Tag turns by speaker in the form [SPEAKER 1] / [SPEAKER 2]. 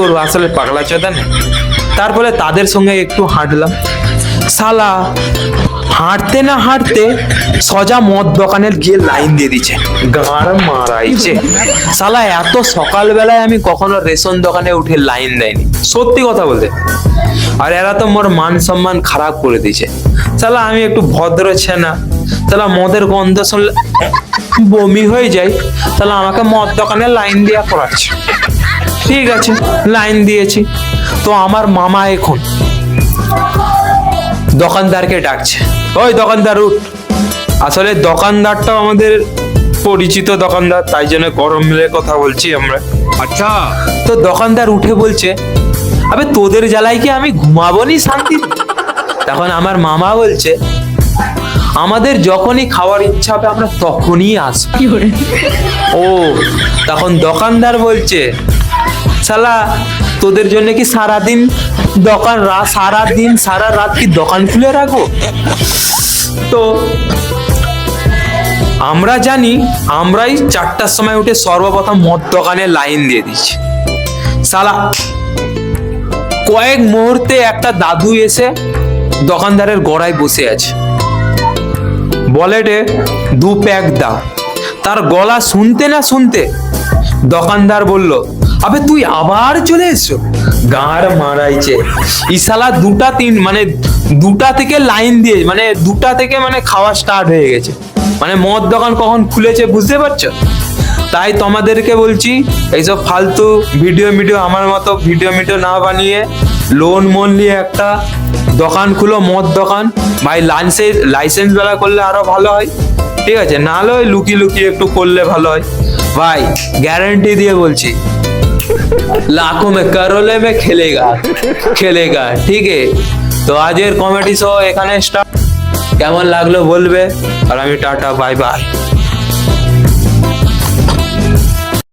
[SPEAKER 1] করবো, আসলে পাগলা চোদা না। তারপরে তাদের সঙ্গে একটু হাঁটলাম, শালা হাঁটতে না হাঁটতে সজা মদ দোকানের গিয়ে লাইন দিয়ে দিচ্ছে, গাঁড় মারাইছে। শালা এত সকালবেলায় আমি কখনো রেশন দোকানে উঠে লাইন দেয়নি, সত্যি কথা বলতে। আর এরা তো মোর মান সম্মান খারাপ করে দিয়েছে। শালা আমি একটু ভদ্র ছেনা, শালা মদের গন্ধ শুনলে বমি হয়ে যায়, তাহলে আমাকে মদ দোকানে লাইন দেওয়া করাচ্ছে। ঠিক আছে, লাইন দিয়েছি। তো আমার মামা এখন দোকানদারকে ডাকছে, ওই দোকানদার উঠ। আসলে দোকানদারটাও আমাদের পরিচিত দোকানদার, তাই জন্য গরম মিলে কথা বলছি আমরা।
[SPEAKER 2] अच्छा
[SPEAKER 1] তো দোকানদার উঠে বলছে, আবে তোদের জ্বালায় কি আমি ঘুমাবো নি শান্তি? তখন আমার মামা বলছে, আমাদের যখনই খাওয়ার ইচ্ছা হবে আমরা তখনই আসবো। ও তখন দোকানদার বলছে, শালা তোদের জন্য কি সারাদিন দোকান সারাদিন সারা রাত কি দোকান খুলে রাখবো? তো আমরা জানি, আমরাই 4টার সময় উঠে সর্বপ্রথম মদ দোকানে লাইন দিয়ে দিচ্ছি। শালা কয়েক মুহূর্তে একটা দাদু এসে দোকানদারের গোড়ায় বসে আছে, বলে রে 2 প্যাক দাও। তার গলা শুনতে না শুনতে দোকানদার বলল, আবে তুই আবার চলে এসছো, গাঁড় মারাইছে। ইশালা 2টা মানে 2টা থেকে লাইন দিয়ে, মানে 2টা থেকে মানে খাওয়া স্টার্ট হয়ে গেছে। মানে মদ দোকান কখন খুলেছে বুঝতে পারছো? তাই তোমাদেরকে বলছি, এইসব ফালতু ভিডিও আমার মতো ভিডিও না বানিয়ে লোন নিয়ে একটা দোকান খুলো, মদ দোকান। ভাই লাইসেন্স বেলা করলে আরো ভালো হয়, ঠিক আছে? নাহলে ওই লুকিয়ে একটু করলে ভালো হয়। ভাই গ্যারান্টি দিয়ে বলছি, লাখों में करोड़ों में খেলেগা ঠিক আছে? তো আজকের কমেডি শো এখানে স্টার্ট। কেমন লাগলো বলবে, আর আমি টাটা বাই বাই।